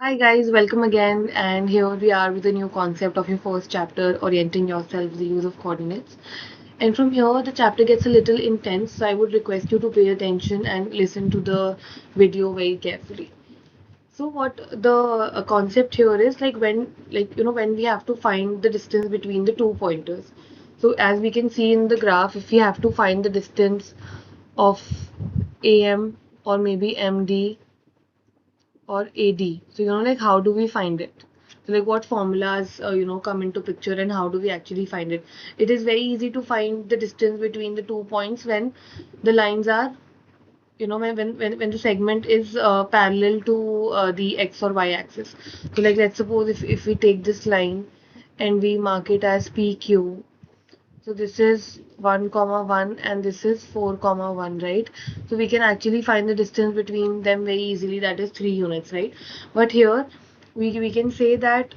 Hi guys, welcome again, and here we are with a new concept of your first chapter, Orienting Yourself, the Use of Coordinates. And from here, the chapter gets a little intense, so I would request you to pay attention and listen to the video very carefully. So what the concept here is like when we have to find the distance between the two pointers. So as we can see in the graph, if we have to find the distance of AM or maybe MD or AD. So, like how do we find it? So, like what formulas, come into picture and how do we actually find it? It is very easy to find the distance between the 2 points when the lines are, when the segment is parallel to the X or Y axis. So, like let's suppose if we take this line and we mark it as PQ, so this is 1 comma 1 and this is 4 comma 1, right? So we can actually find the distance between them very easily, that is 3 units, right? But here we can say that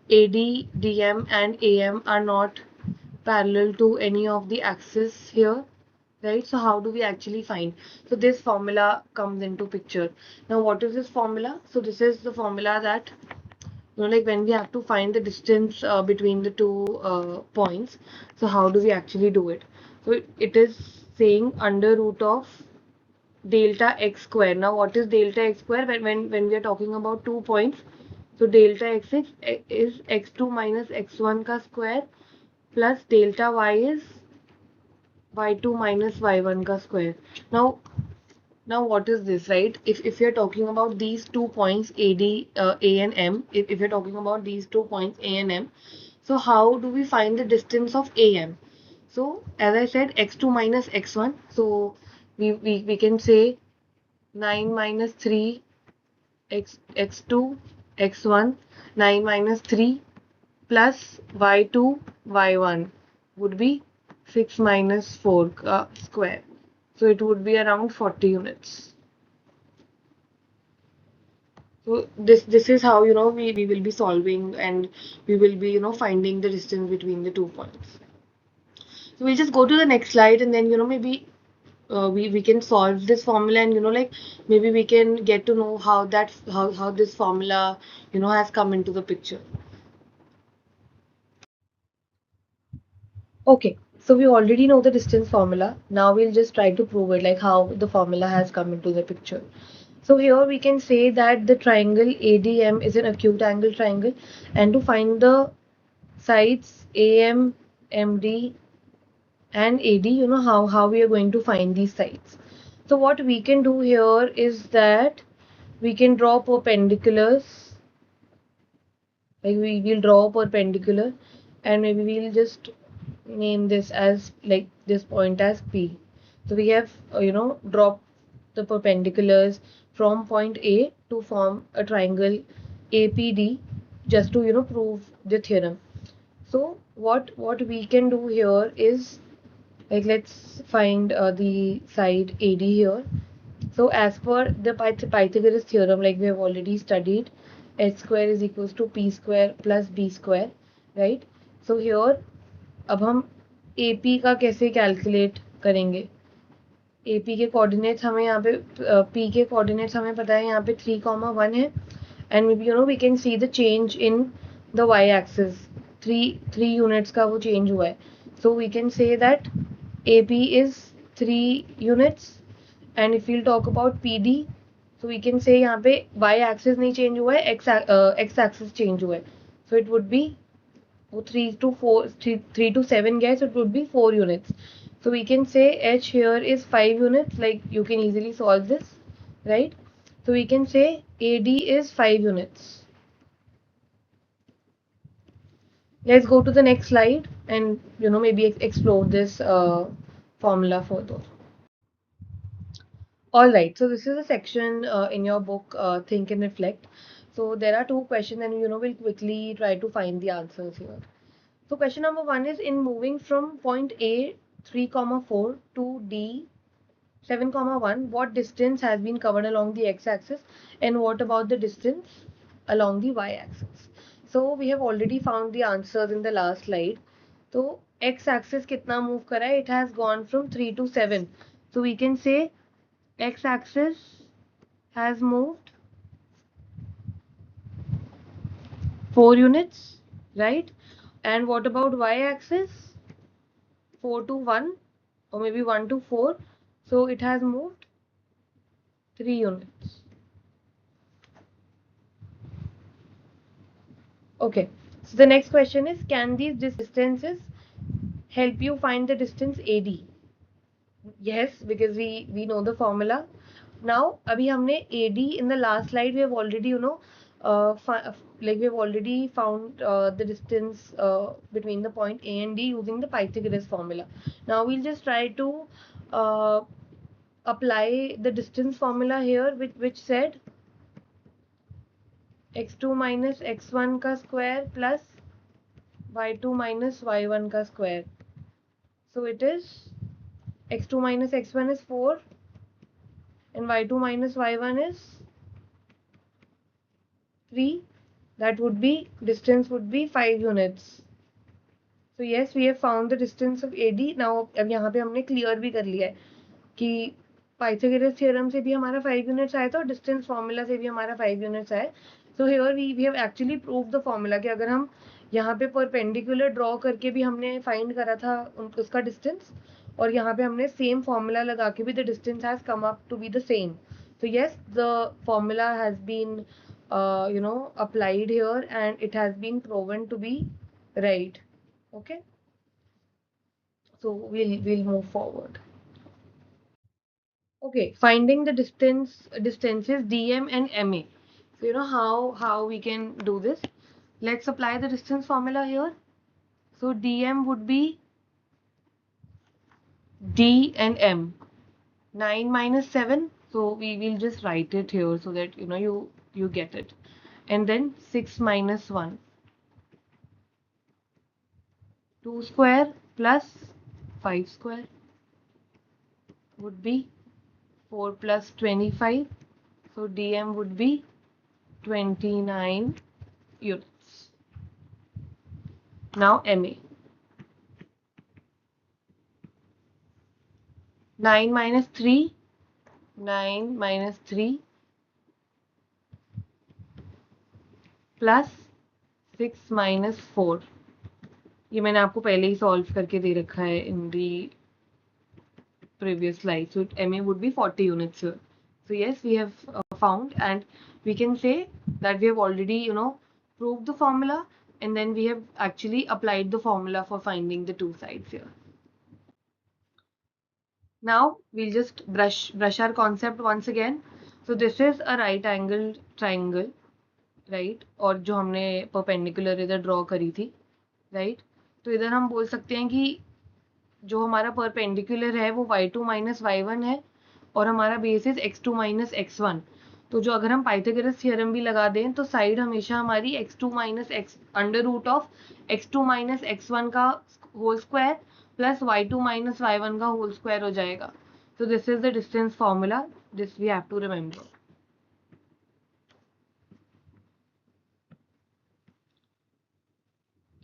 AD, DM and AM are not parallel to any of the axes here, right? So how do we actually find? So this formula comes into picture. Now what is this formula? So this is the formula that like when we have to find the distance between the two points. So how do we actually do it? So it is saying under root of delta x square. Now what is delta x square? When we are talking about 2 points, so delta is x2 minus x1 ka square plus delta y is y2 minus y1 ka square. Now what is this, right? If you're talking about these 2 points AD, A and M, if you're talking about these 2 points A and M, so how do we find the distance of AM? So as I said, x2 minus x1. So we can say 9 minus 3 x2 x1, 9 minus 3 plus y2 y1 would be 6 minus 4 square. So it would be around 40 units. So this is how we will be solving, and we will be finding the distance between the 2 points. So we'll just go to the next slide, and then maybe we can solve this formula, and like maybe we can get to know how this formula has come into the picture. Okay, so we already know the distance formula. Now we'll just try to prove it, like how the formula has come into the picture. So here we can say that the triangle ADM is an acute angle triangle, and to find the sides AM, MD, and AD, how we are going to find these sides. So what we can do here is that we can draw perpendiculars, like we will draw a perpendicular, and maybe we'll just name this as like this point as P. So we have dropped the perpendiculars from point A to form a triangle APD, just to prove the theorem. So what we can do here is, like, let's find the side AD here. So as per the Pythagoras theorem, like we have already studied, h square is equals to p square plus b square, right? So here अब हम AP का कैसे calculate करेंगे? AP के coordinates हमें यहाँ पे P के कोऑर्डिनेट्स हमें पता है यहाँ पे 3, 1 है, and maybe we can see the change in the y axis. 3 units का वो change हुआ है. So we can say that AP is 3 units, and if we'll talk about PD, so we can say यहाँ पे y axis नहीं change हुआ है, x axis change हुआ है. So it would be 3 to 7 guys, it would be 4 units. So we can say h here is 5 units, like you can easily solve this, right? So we can say AD is 5 units. Let's go to the next slide and maybe explore this formula further. All right, so this is a section in your book, Think and Reflect. So there are two questions, and we'll quickly try to find the answers here. So question number 1 is, in moving from point A 3, 4 to D 7, 1, what distance has been covered along the x-axis, and what about the distance along the y-axis? So we have already found the answers in the last slide. So x-axis kitna move kara hai? It has gone from 3 to 7. So we can say x-axis has moved 4 units, right? And what about y-axis? 4 to 1 or maybe 1 to 4. So it has moved 3 units. Okay. So the next question is, can these distances help you find the distance AD? Yes, because we know the formula. Now, अभी हमने AD in the last slide we have already like we have already found the distance between the point A and D using the Pythagoras formula. Now we'll just try to uh, apply the distance formula here, which said x2 minus x1 का square plus y2 minus y1 का square. So it is x2 minus x1 is 4 and y2 minus y1 is 3. That would be, distance would be 5 units. So yes, we have found the distance of AD. Now अब यहाँ पे हमने clear भी कर लिया है कि Pythagoras theorem से भी हमारा 5 यूनिट्स आया था और डिस्टेंस फॉर्मूला से भी हमारा 5 यूनिट्स आए. So here we have actually prove the formula कि अगर हम यहाँ पे परपेंडिकुलर ड्रॉ करके भी हमने फाइंड करा था उसका डिस्टेंस और यहाँ पे हमने सेम फॉर्मूला लगा के भी the distance has come up to be the same. So yes, the formula has been applied here and it has been proven to be right. Okay, so we'll move forward. Okay, finding the distances dm and ma. So you know how we can do this. Let's apply the distance formula here. So dm would be d and m. 9 minus 7. So we will just write it here so that you get it. And then 6 minus 1. 2 square plus 5 square would be 4 plus 25. So dm would be 29 units. Now ma. 9 minus 3. 9 minus 3 plus 6 minus 4. ये मैंने आपको पहले ही solve करके दे रखा है in the previous slide. So ma would be 40 units here. So yes, we have found, and we can say that we have already proved the formula, and then we have actually applied the formula for finding the two sides here. Now we'll just brush our concept once again. So this is a right angled triangle, right? और जो हमने perpendicular इधर draw करी थी, right? तो इधर हम बोल सकते हैं कि जो हमारा परपेंडिकुलर है वो y2 माइनस y1 है और हमारा base is x2 minus x1. तो जो अगर हम पाइथागोरस थ्योरम भी लगा दें तो साइड हमेशा हमारी x2 minus x under root of x2 minus x1 का whole square plus y2 minus y1 का होल स्क्वायर हो जाएगा. So this is the distance formula. This we have to remember.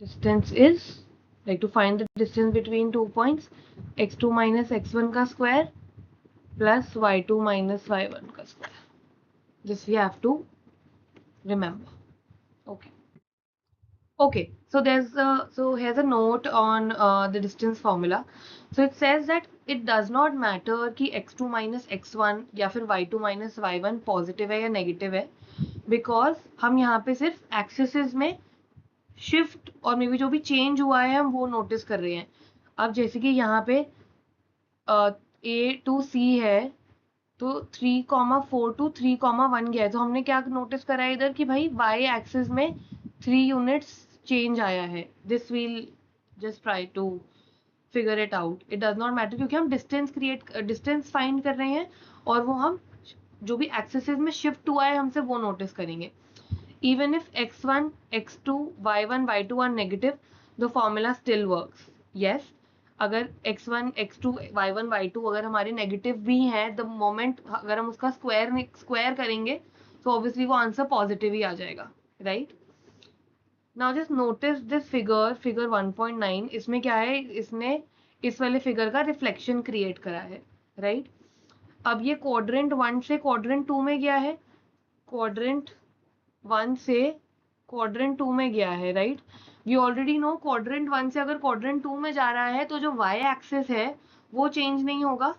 Distance is, like to find the distance between 2 points, x2 minus x1 का square plus y2 minus y1 का square. This we have to remember. Okay. Okay. So here's a note on the distance formula. So it says that it does not matter कि x2 minus x1 या फिर y2 minus y1 positive है या negative है, because हम यहाँ पे सिर्फ एक्सिस में शिफ्ट और मे बी जो भी चेंज हुआ है हम वो नोटिस कर रहे हैं. अब जैसे कि यहाँ पे A to C है तो 3,4 to 3,1 गया है, तो हमने क्या नोटिस करा है इधर कि भाई y एक्सिस में 3 यूनिट्स चेंज आया है. This will just try to figure it out. It does not matter क्योंकि हम डिस्टेंस फाइंड कर रहे हैं और वो हम जो भी एक्सिस में शिफ्ट हुआ है हमसे वो नोटिस करेंगे. Even if x1, x2, y1, y2 are negative, the formula still works. Yes, अगर x1, x2, y1, y2 अगर हमारे नेगेटिव भी हैं, the moment अगर हम उसका स्क्वायर करेंगे तो ऑब्वियसली वो आंसर पॉजिटिव ही आ जाएगा, right? Now just notice this figure 1.9. इसमें क्या है, इसने इस वाले फिगर का रिफ्लेक्शन क्रिएट करा है, राइट? अब ये क्वाड्रेंट 1 से क्वाड्रेंट 2 में गया है, क्वाड्रेंट 1 से क्वाड्रेंट 2 में गया है, right? We already know quadrant 1 से अगर क्वाड्रेंट 2 में जा रहा है तो जो y एक्सिस है वो चेंज नहीं होगा,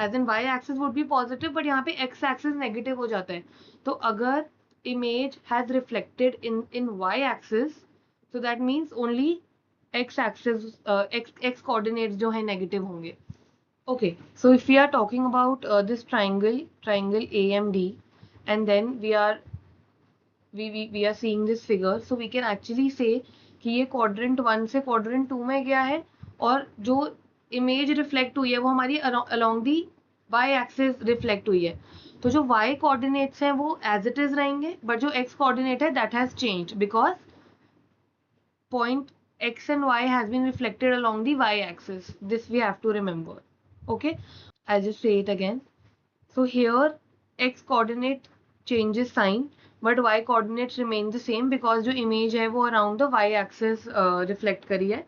as in y axis would be positive, but यहाँ पे x एक्सिस नेगेटिव हो जाता है. तो अगर image has reflected in y axis, so that means only x axis, x coordinates जो है नेगेटिव होंगे. Okay, so if we are talking about this triangle AMD, and then we are seeing this figure, so we can actually say कि ये quadrant 1 से quadrant 2 में गया है, और जो image reflect हुई है वो हमारी along the y axis reflect हुई है. तो जो y coordinates हैं वो as it is रहेंगे, but जो x coordinate है that has changed because point x and y has been reflected along the y axis. This we have to remember. Okay, I'll just say it again. So here x coordinate changes sign, but y coordinates remain the same because जो image है वो around the y axis reflect करी है.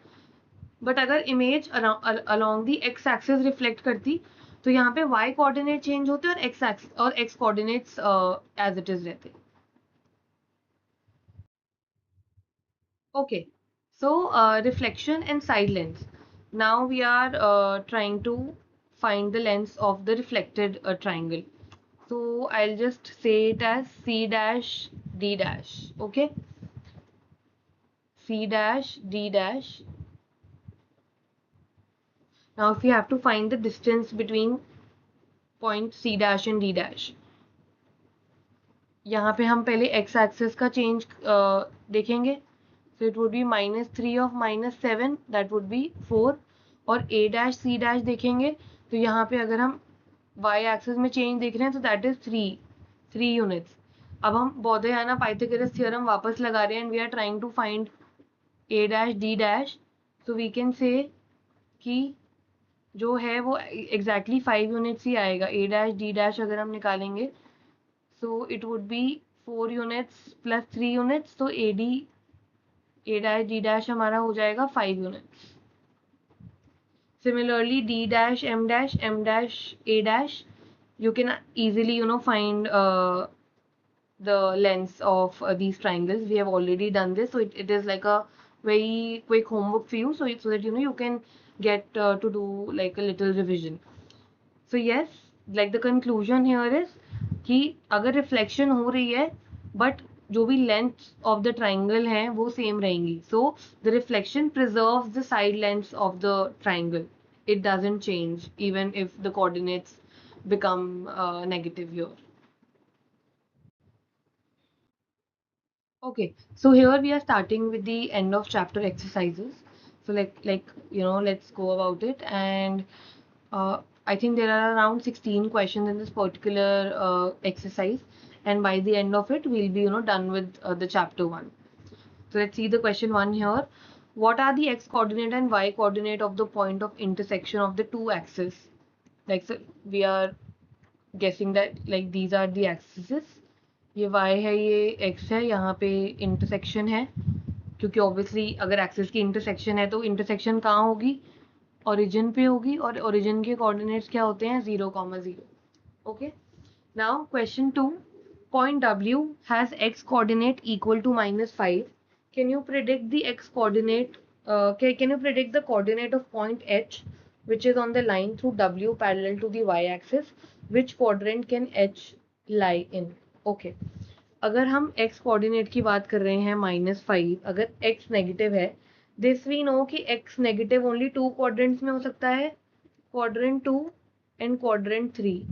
But अगर image along the x axis reflect करती तो यहाँ पे y coordinate change होते और x axis और x coordinates as it is रहते. Okay, so reflection and side lens. Now we are trying to find the length of the reflected triangle. So I'll just say it as C dash D dash. Okay, C dash D dash. Now if you have to find the distance between point C dash and D dash, यहाँ पे हम पहले x axis का change देखेंगे. So it would be -3 of -7, that would be 4. और a dash c dash देखेंगे तो यहाँ पे अगर हम y axis में change देख रहे हैं तो that is 3 units. अब हम बोधयाना पाइथागोरस थ्योरम वापस लगा रहे हैं and we are trying to find a dash d dash. So we can say कि जो है वो exactly 5 units ही आएगा. a dash d dash अगर हम निकालेंगे so it would be 4 units plus 3 units, तो a dash d dash हमारा हो जाएगा 5 units. Similarly d dash m dash a dash, you can easily find the lengths of these triangles. We have already done this, so it is like a very quick homework for you, so that you can get to do like a little revision. So yes, like the conclusion here is कि अगर reflection हो रही है but जो भी length of the triangle है वो same रहेंगी, so the reflection preserves the side lengths of the triangle. It doesn't change even if the coordinates become negative here. Okay, so here we are starting with the end of chapter exercises. So let's go about it. And I think there are around 16 questions in this particular exercise, and by the end of it, we'll be done with the chapter 1. So let's see the question 1 here. What are the x coordinate and y coordinate of the point of intersection of the two axes? Like, so we are guessing that like these are the axes. ये y है, ये x है, यहाँ पे intersection है, क्योंकि obviously अगर axis की intersection है तो intersection कहाँ होगी? Origin पे होगी, और origin के coordinates क्या होते हैं? 0, 0. Okay. Now question 2. Point W has x coordinate equal to -5. Can you predict the x coordinate? Can you predict the coordinate of point H, which is on the line through W parallel to the y axis? Which quadrant can H lie in? Okay. अगर हम x coordinate की बात कर रहे हैं -5, अगर x negative है, this we know कि x नेगेटिव ओनली 2 क्वाड्रेंट्स में हो सकता है, quadrant 2 and quadrant 3.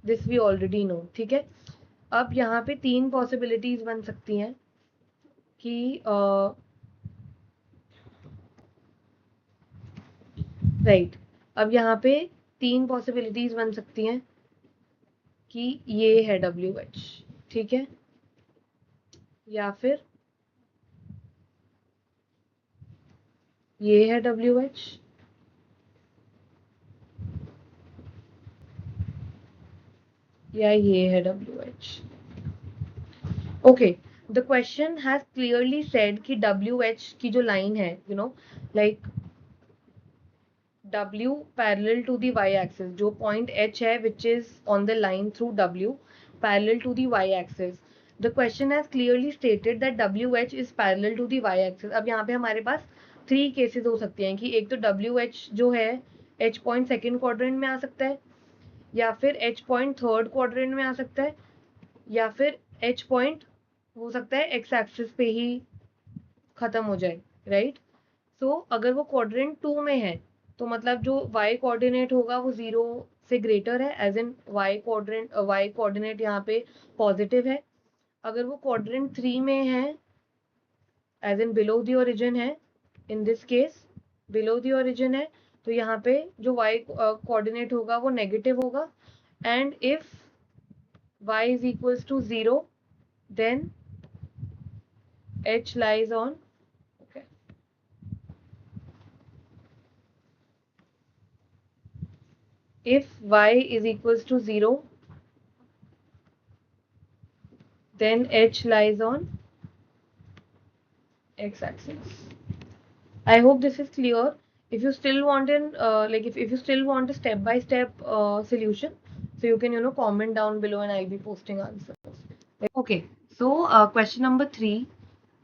This we already know. ठीक है, अब यहाँ पे 3 पॉसिबिलिटीज बन सकती हैं कि राइट, अब यहाँ पे 3 पॉसिबिलिटीज बन सकती हैं कि ये है WH, ठीक है, या फिर ये है WH, या ये है WH. Okay, the question has clearly said कि WH की जो लाइन है, like W parallel to the y axis, जो point H है which is on the line through W parallel to the y axis. The question has clearly stated that W H is parallel to the Y axis. अब यहाँ पे हमारे पास 3 cases हो सकते हैं कि एक तो डब्ल्यू एच जो है एच पॉइंट सेकेंड क्वाड्रेंट में आ सकता है, या फिर एच पॉइंट थर्ड क्वाड्रेंट में आ सकता है, या फिर एच पॉइंट हो सकता है एक्स एक्सिस पे ही खत्म हो जाए, राइट। सो अगर वो क्वाड्रेंट 2 में है तो मतलब जो y कोऑर्डिनेट होगा वो 0 से ग्रेटर है, एज इन y कोऑर्डिनेट यहाँ पे पॉजिटिव है। अगर वो क्वाड्रेंट 3 में है, as in below the origin है, in this case below the origin है, तो यहाँ पे जो y कोऑर्डिनेट होगा वो नेगेटिव होगा। And if y is equals to 0, then h lies on, okay, if y is equals to 0, then h lies on x axis. I hope this is clear. If you still want an if you still want a step by step solution, so you can comment down below and I'll be posting answers. Okay, so question number 3.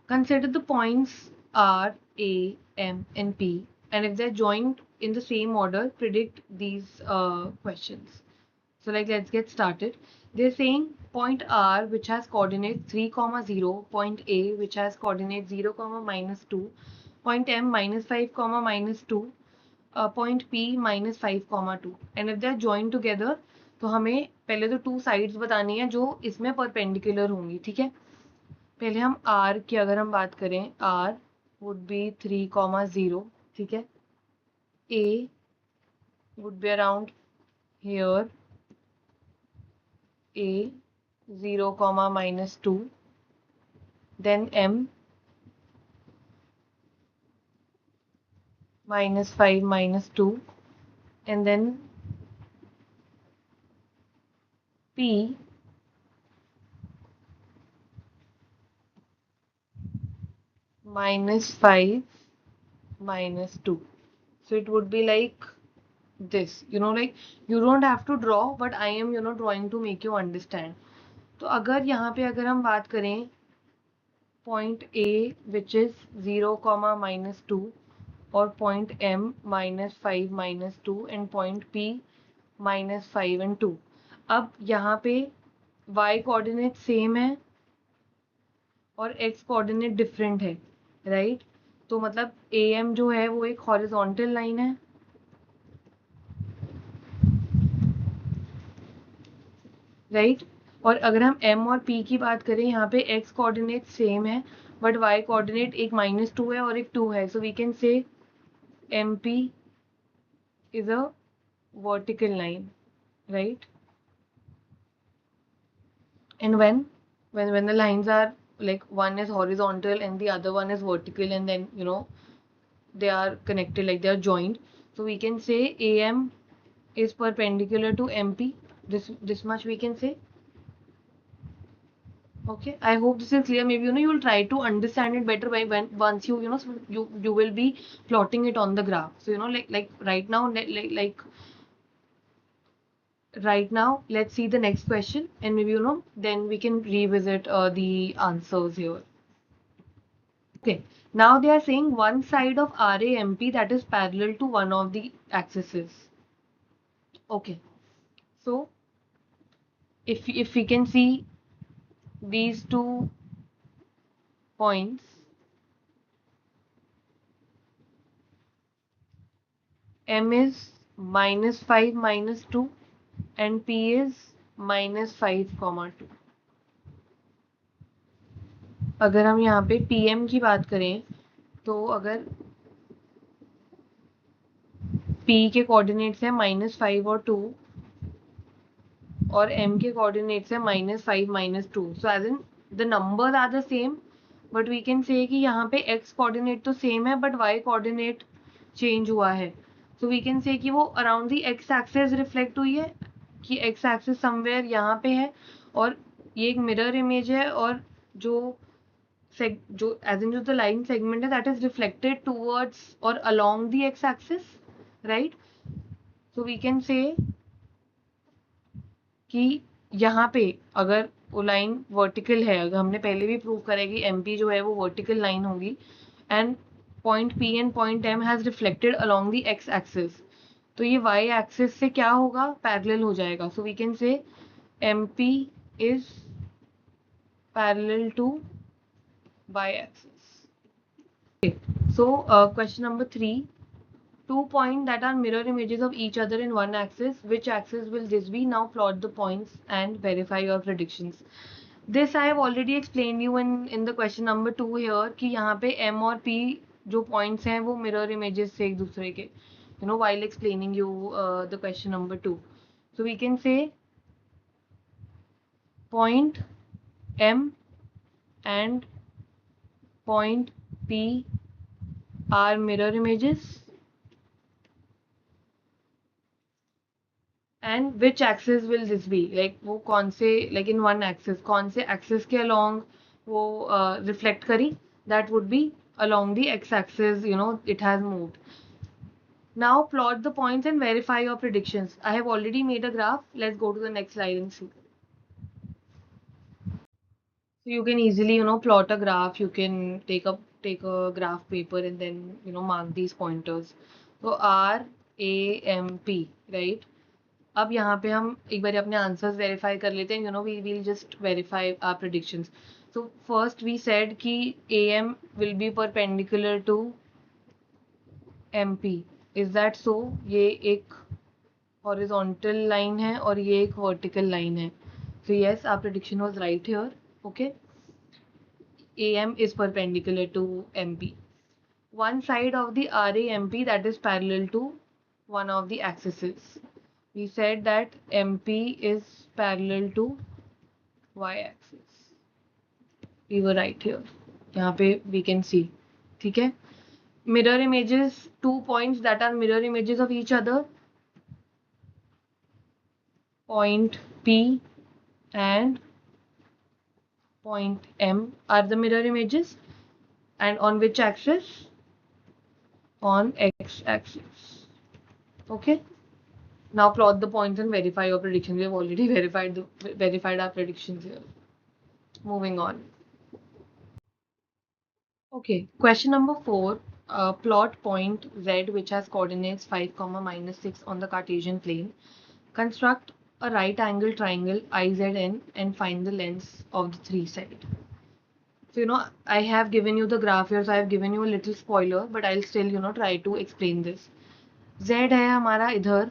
Consider the points R, A, M, and P, and if they're joined in the same order, predict these questions. So let's get started. They're saying point R, which has coordinates 3, 0, point A, which has coordinates 0, -2, point M -5, -2, point P -5, 2. And if they're joined together, तो हमें पहले तो 2 sides बतानी है जो इसमें perpendicular होंगी, ठीक है। पहले हम R की अगर हम बात करें, R would be 3, 0, ठीक है। A would be around here, A 0, -2, then M -5, -2, and then P -5, -2. So it would be like this, like you don't have to draw, but I am drawing to make you understand. तो अगर यहाँ पे अगर हम बात करें point A which is 0, -2, और point M -5, -2, and point P -5 and 2. अब यहाँ पे y कोऑर्डिनेट सेम है और x कोऑर्डिनेट डिफरेंट है, राइट। तो मतलब AM जो है वो एक हॉरिजॉन्टल लाइन है, राइट। और अगर हम M और P की बात करें, यहाँ पे x कोऑर्डिनेट सेम है बट y कोऑर्डिनेट एक -2 है और एक 2 है, so we can say MP is a vertical line, right? And when the lines are like one is horizontal and the other one is vertical, and then they are connected, like they are joined, so we can say AM is perpendicular to MP. This much we can say. Okay, I hope this is clear. Maybe you will try to understand it better by when once you will be plotting it on the graph. So like right now, right now let's see the next question, and maybe then we can revisit the answers here. Okay, now they are saying one side of RAMP that is parallel to one of the axes. Okay, so if we can see these 2 points, M is -5, -2, and P is -5, 2. अगर हम यहाँ पे PM की बात करें, तो अगर P के कोऑर्डिनेट्स हैं -5 और 2, और M के कोऑर्डिनेट्स हैं -5, -2, so as in the numbers are the same, but we can say कि यहाँ पे x कोऑर्डिनेट तो सेम है बट y कोऑर्डिनेट चेंज हुआ है, सो वी कैन से कि वो around the x axis reflect हुई है, कि x एक्सिस समवेयर यहाँ पे है, और ये एक मिरर इमेज है, और जो एज इन जो द लाइन सेगमेंट है दैट इज रिफ्लेक्टेड टूवर्ड्स और along the x axis, right. So we can say कि यहाँ पे अगर वो लाइन वर्टिकल है, अगर हमने पहले भी प्रूव करा है कि MP जो है वो वर्टिकल लाइन होगी, and point P and point M has reflected along the x axis, तो ये y एक्सिस से क्या होगा, पैरेलल हो जाएगा. So we can say MP is parallel to y axis. Okay. So question number 3. Two points that are mirror images of each other in one axis. Which axis will this be? Now plot the points and verify your predictions. This I have already explained you in the question number 2 here कि यहाँ पे M और P जो points हैं वो mirror images से एक दूसरे के, you know, while explaining you the question number 2. So we can say point M and point P are mirror images. And which axis will this be? Like वो कौन से, like in one axis, कौन से axis के along वो reflect करी? That would be along the x axis, you know, it has moved. Now plot the points and verify your predictions. I have already made a graph. Let's go to the next slide and see. So you can easily, you know, plot a graph. You can take a graph paper and then, you know, mark these pointers. So R A M P, right? अब यहाँ पे हम एक बार अपने answers verify कर लेते हैं, you know, we will just verify our predictions. So first we said कि AM will be perpendicular to MP. Is that so? ये एक हॉरिजॉन्टल लाइन है और ये एक वर्टिकल लाइन है. So yes, our prediction was right here. Okay, AM is perpendicular to MP. One side of the RAMP that is parallel to one of the axes. We said that MP is parallel to y-axis. We were right here. यहाँ पे we can see. ठीक है? Mirror images, 2 points that are mirror images of each other. Point P and point M are the mirror images. And on which axis? On x-axis. Okay? Now plot the points and verify your predictions. We have already verified our predictions here. Moving on. Okay, question number 4. Plot point Z which has coordinates 5, -6 on the Cartesian plane. Construct a right angle triangle IZN and find the lengths of the three sides. So, you know, I have given you the graph here, so I have given you a little spoiler, but I'll still, you know, try to explain this. Z है हमारा इधर.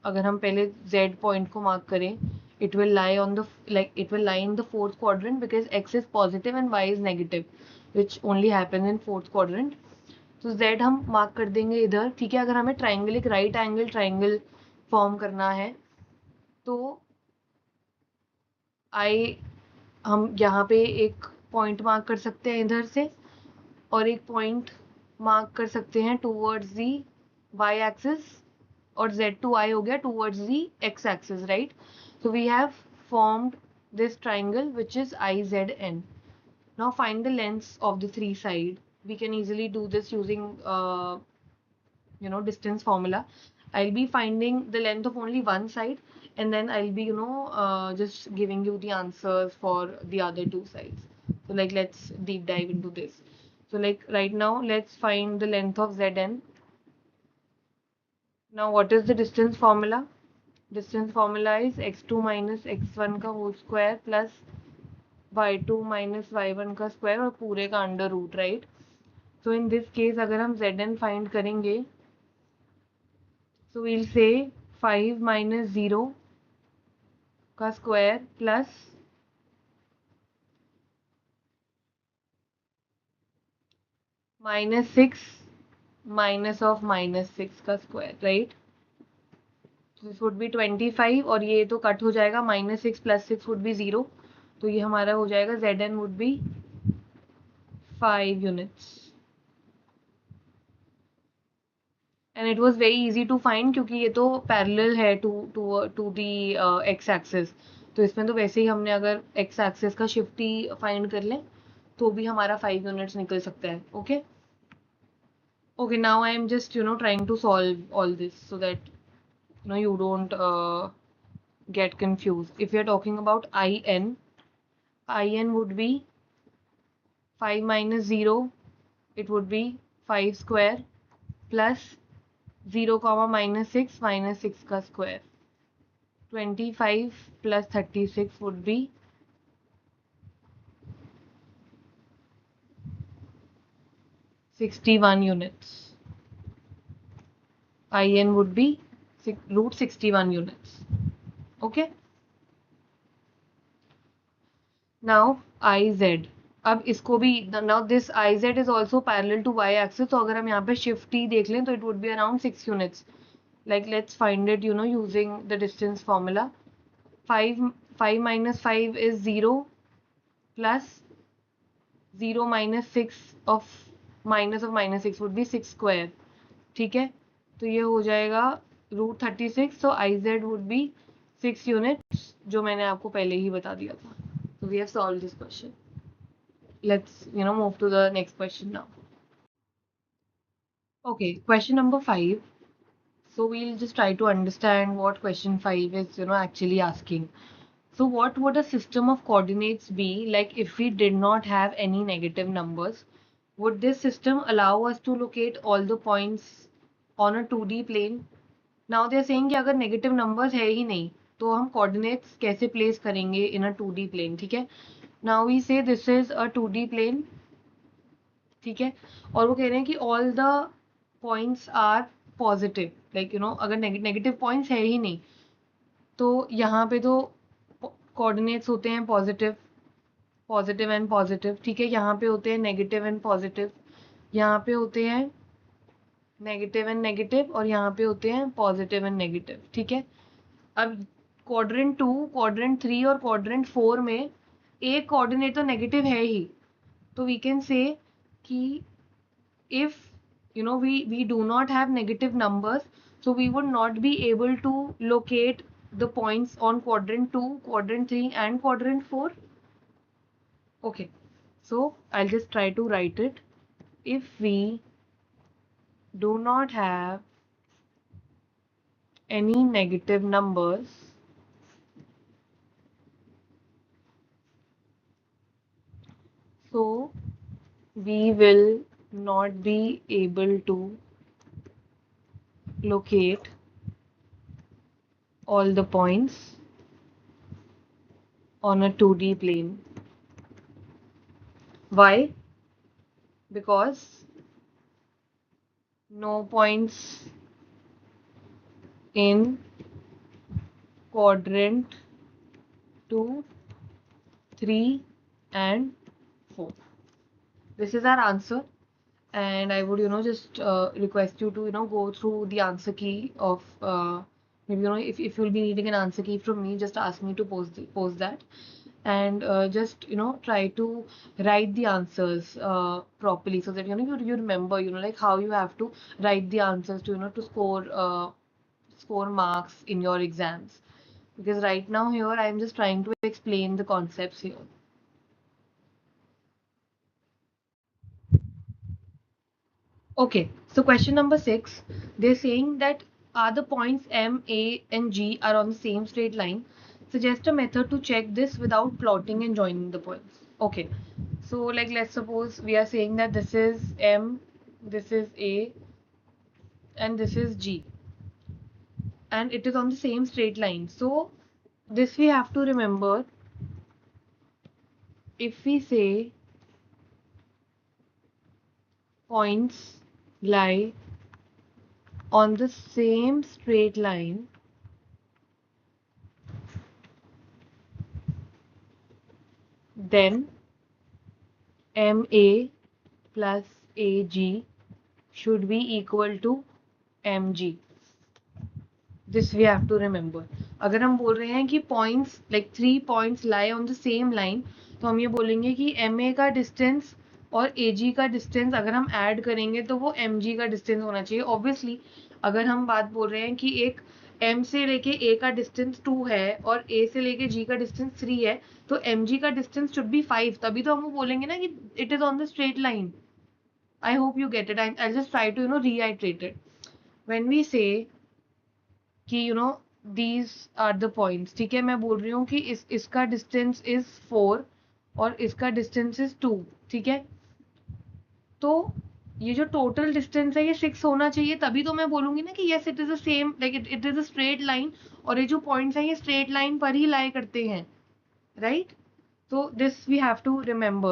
अगर हम पहले Z point को mark करें, it will lie on the, like, it will lie in the fourth quadrant because X is positive and Y is negative, which only happens in fourth quadrant. तो Z हम mark कर देंगे इधर. ठीक है, अगर हमें ट्राइंगल, एक राइट एंगल ट्राइंगल फॉर्म करना है तो हम यहाँ पे एक पॉइंट मार्क कर सकते हैं इधर से, और एक पॉइंट मार्क कर सकते हैं टूवर्ड्स दी y एक्सिस, और Z to I हो गया towards the x axis, right? So we have formed this triangle which is IZN. Now find the lengths of the three sides. We can easily do this using you know, distance formula. I'll be finding the length of only one side, and then I'll be, you know, just giving you the answers for the other two sides. So like, let's deep dive into this. So like right now, let's find the length of Zn. Now what is the distance formula? Distance formula is x2 minus x1 का whole square plus y2 minus y1 का square और पूरे का under root, right? So in this case अगर हम Zn find करेंगे, so we'll say 5 minus 0 का square plus -6 minus of -6 का square, right? So this would be 25 और ये तो कट हो जाएगा, -6 plus 6 would be 0. तो ये हमारा हो जाएगा Zn would be 5 units. And it was very easy to find क्योंकि ये तो parallel है to the x axis. तो इसमें तो वैसे ही हमने अगर x axis का shift ही find कर लें तो भी हमारा 5 units निकल सकता है. Okay? Okay, now I am just, you know, trying to solve all this so that, you know, you don't get confused. If we are talking about IN, in would be 5 minus 0, it would be 5 square plus 0 comma minus 6 का square. 25 plus 36 would be 61 units. In would be root 61 units. Okay. Now iz. अब इसको भी now this iz is also parallel to y axis, तो अगर हम यहाँ पे shift t देख लें तो it would be around 6 units. Like let's find it, you know, using the distance formula. 5 minus 5 is 0 plus 0 minus 6 of minus 6 would be 6 square. ठीक है, तो ये हो जाएगा रूट 36. तो I Z would be 6 units, जो मैंने आपको पहले ही बता दिया था. So we have solved this question. Let's move to the next question now. Okay, question number 5. So we'll just try to understand what question 5 is actually asking. So what would a system of coordinates be like if we did not have any negative numbers? Would this system allow us to locate all the points on a 2D plane? Now they are saying कि अगर negative numbers है ही नहीं तो हम coordinates कैसे place करेंगे in a 2D plane, ठीक है? Now we say this is a 2D plane, ठीक है, और वो कह रहे हैं कि all the points are positive, like अगर negative points है ही नहीं तो यहाँ पे तो coordinates होते हैं पॉजिटिव एंड पॉजिटिव, ठीक है, यहाँ पे होते हैं नेगेटिव एंड पॉजिटिव, यहाँ पे होते हैं नेगेटिव एंड नेगेटिव, और यहाँ पे होते हैं पॉजिटिव एंड नेगेटिव, ठीक है. अब क्वाड्रेंट 2, क्वाड्रेंट 3 और क्वाड्रेंट 4 में एक कोऑर्डिनेट तो नेगेटिव है ही, तो वी कैन से कि if we do not have negative numbers, so we would not be able to locate the points on quadrant 2, quadrant 3 and quadrant 4. Okay, so I'll just try to write it. If we do not have any negative numbers, so we will not be able to locate all the points on a 2D plane. Why? Because no points in quadrant 2, 3 and 4. This is our answer, and I would just request you to go through the answer key of maybe if you'll be needing an answer key from me, just ask me to post that, and just try to write the answers properly, so that you remember like how you have to write the answers to score marks in your exams, because right now here I am just trying to explain the concepts here. Okay, so question number 6, they're saying that are the points M, A and G are on the same straight line? Suggest a method to check this without plotting and joining the points. Okay, so like let's suppose we are saying that this is M, this is A and this is G, and it is on the same straight line. So this we have to remember. If we say points lie on the same straight line, then MA plus AG should be equal to MG. This we have to remember. अगर हम बोल रहे हैं कि points like 3 points lie on the same line, तो हम ये बोलेंगे कि MA का distance और AG का distance अगर हम add करेंगे तो वो MG का distance होना चाहिए. Obviously अगर हम बात बोल रहे हैं कि एक M से लेके A का distance 2 है और A से लेके G का distance 3 है, तो MG का distance should be 5, तभी तो हम वो बोलेंगे ना कि it is on the straight line. I hope you get it. I'll just try to reiterate it. When we say कि these are the points, ठीक है, मैं बोल रही हूँ कि इसका distance is 4 और इसका डिस्टेंस इज 2, ठीक है। तो ये जो टोटल डिस्टेंस है ये 6 होना चाहिए, तभी तो मैं बोलूंगी ना कि yes it is the same, like it is a straight line, और ये जो पॉइंट्स हैं ये स्ट्रेट लाइन पर ही लाई करते हैं, right. So this we have to remember.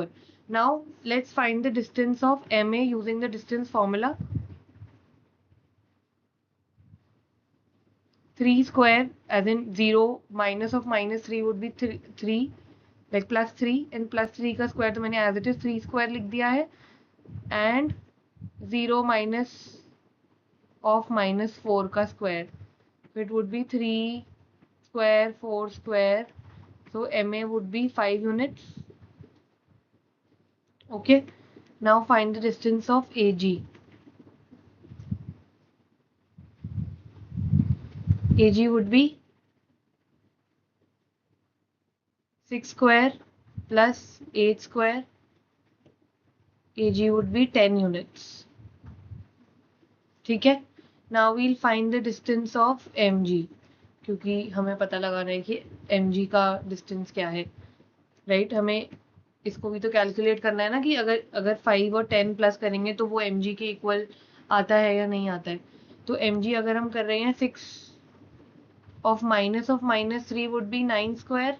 Now let's find the distance of MA using the distance formula. 3 square, as in 0 minus of minus 3 would be 3, like plus 3, and plus 3 का square तो मैंने as it is 3 square लिख दिया है, and 0 minus of minus 4 का square, so it would be 3 square 4 square, so MA would be 5 units. Okay, now find the distance of AG. AG would be 6 square plus 8 square. AG would be 10 units. ठीक है। Now we'll find the distance of MG, क्योंकि हमें पता लगाना है कि MG का distance क्या है, राइट। हमें इसको भी तो कैलकुलेट करना है ना कि अगर अगर 5 और 10 प्लस करेंगे तो वो MG के इक्वल आता है या नहीं आता है। तो MG अगर हम कर रहे हैं 6 of minus 3 would be 9 square,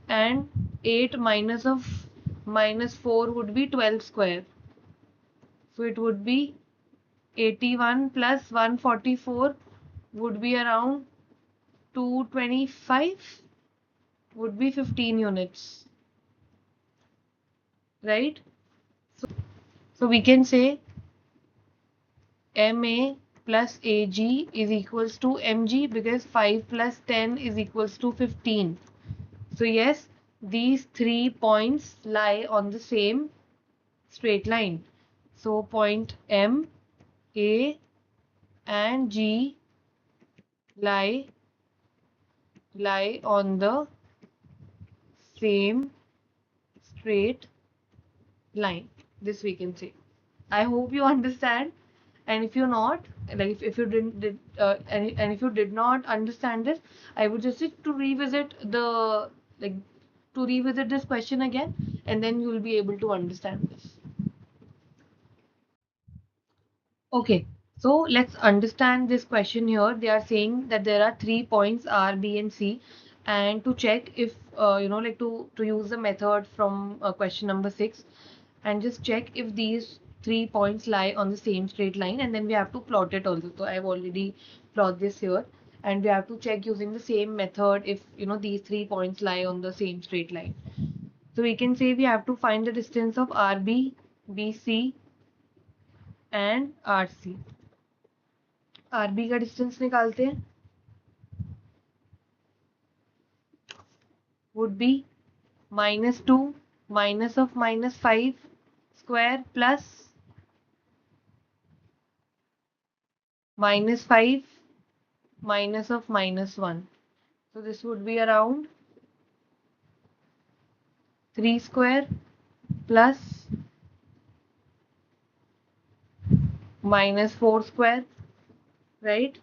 and 8 minus of minus 4 would be 12 square. So it would be 81 plus 144 would be around 225, would be 15 units, right? So we can say MA plus AG is equals to MG, because 5 plus 10 is equals to 15. So yes, these 3 points lie on the same straight line. So point M, A and G lie on the same straight line. This we can say. I hope you understand. And if you're not, like if you and if you did not understand this, I would just say to revisit the, like, to revisit this question again, and then you will be able to understand this. Okay, so let's understand this question here. They are saying that there are 3 points R, B, and C, and to check if like to use the method from question number 6, and just check if these 3 points lie on the same straight line, and then we have to plot it also. So I've already plot this here, and we have to check using the same method if these 3 points lie on the same straight line. So we can say we have to find the distance of RB, BC, and RC. RB का distance निकालते हैं, would be -2 minus of -5 square plus -5 minus of -1. So this would be around 3 square plus -4 square, right?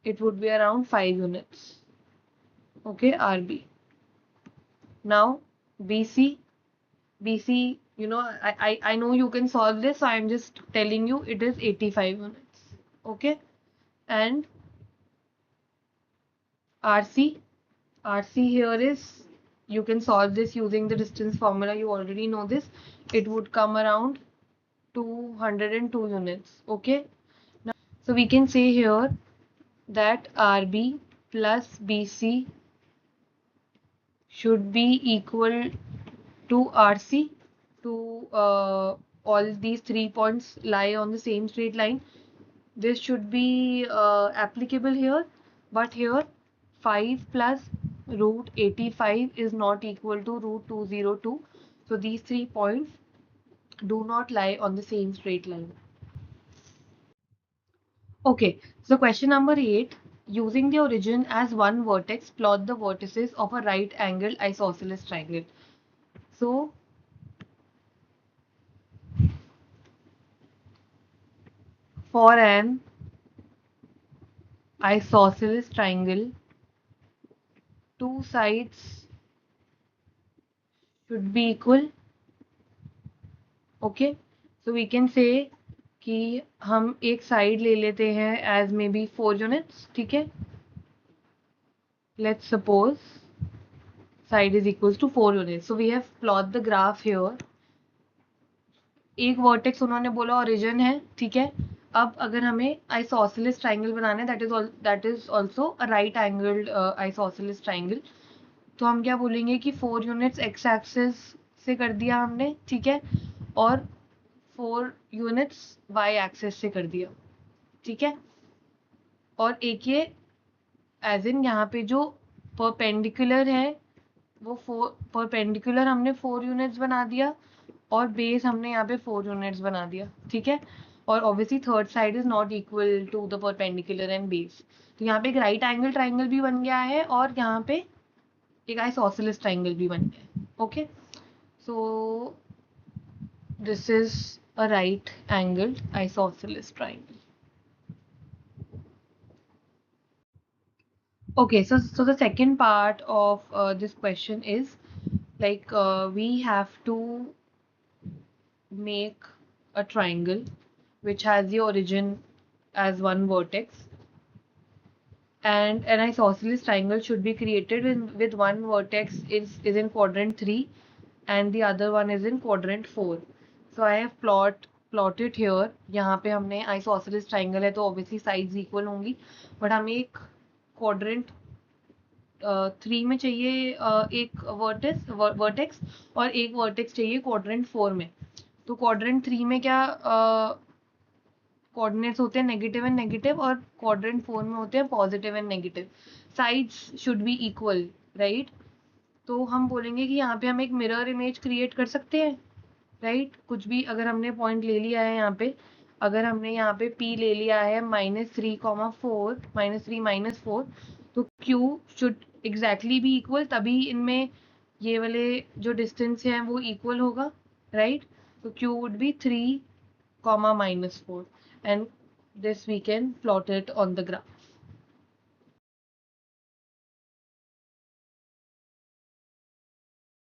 It would be around 5 units. Okay, RB. Now BC. BC, I know you can solve this, so I'm just telling you it is 85 units. Okay, and RC. RC here is, you can solve this using the distance formula, you already know this. It would come around 202 units. Okay, now, so we can say here that RB plus BC should be equal to RC, to all these 3 points lie on the same straight line. This should be applicable here, but here 5 plus root 85 is not equal to root 202. So these 3 points do not lie on the same straight line. Okay, so question number 8. Using the origin as one vertex, plot the vertices of a right angled isosceles triangle. So for an isosceles triangle, two sides should be equal. Okay, so we can say कि हम एक side ले लेते हैं as maybe 4 units. ठीक है, let's suppose side is equals to 4 units. So we have plot the graph here. एक vertex उन्होंने बोला ओरिजिन है. ठीक है, अब अगर हमें आइसोसेलेस ट्राइंगल बनाना है, that is also a right angled isosceles triangle, तो हम क्या बोलेंगे कि 4 यूनिट्स एक्स एक्सिस से कर दिया हमने. ठीक है, और 4 यूनिट्स वाई एक्सिस से कर दिया. ठीक है, और एक ये एज इन यहाँ पे जो परपेंडिकुलर है वो परपेंडिकुलर हमने 4 यूनिट्स बना दिया, और बेस हमने यहाँ पे 4 यूनिट्स बना दिया. ठीक है, और obviously third side is not equal to the perpendicular and base. तो यहाँ पे एक राइट एंगल ट्राइंगल भी बन गया है, और यहाँ पे एक आइसोसेलेस ट्राइंगल भी बन गया है. Okay, so this is a right angled isosceles triangle. Okay, so the second part of this question is like we have to make a triangle which has the origin as one vertex, and an isosceles triangle should be created with one vertex is in quadrant 3 and the other one is in quadrant 4. So I have plotted here. यहाँ पे हमने isosceles triangle है तो obviously sides equal होंगी, but हमें एक quadrant 3 में चाहिए एक वर्टेक्स और एक वर्टेक्स चाहिए क्वाड्रेंट 4 में. तो क्वाड्रेंट 3 में क्या कोऑर्डिनेट्स होते हैं नेगेटिव एंड नेगेटिव, और क्वाड्रेंट 4 में होते हैं positive and negative. Sides should be equal, right. तो हम बोलेंगे कि यहाँ पे हम एक मिरर इमेज क्रिएट कर सकते हैं, राइट. कुछ भी अगर हमने पॉइंट ले लिया है यहाँ पे, अगर हमने यहाँ पे P ले लिया है -3, 4 -3 -4, तो Q should exactly be equal, तभी इनमें ये वाले जो डिस्टेंस है वो इक्वल होगा, राइट. तो Q would be 3, -4, and this we can plot it on the graph.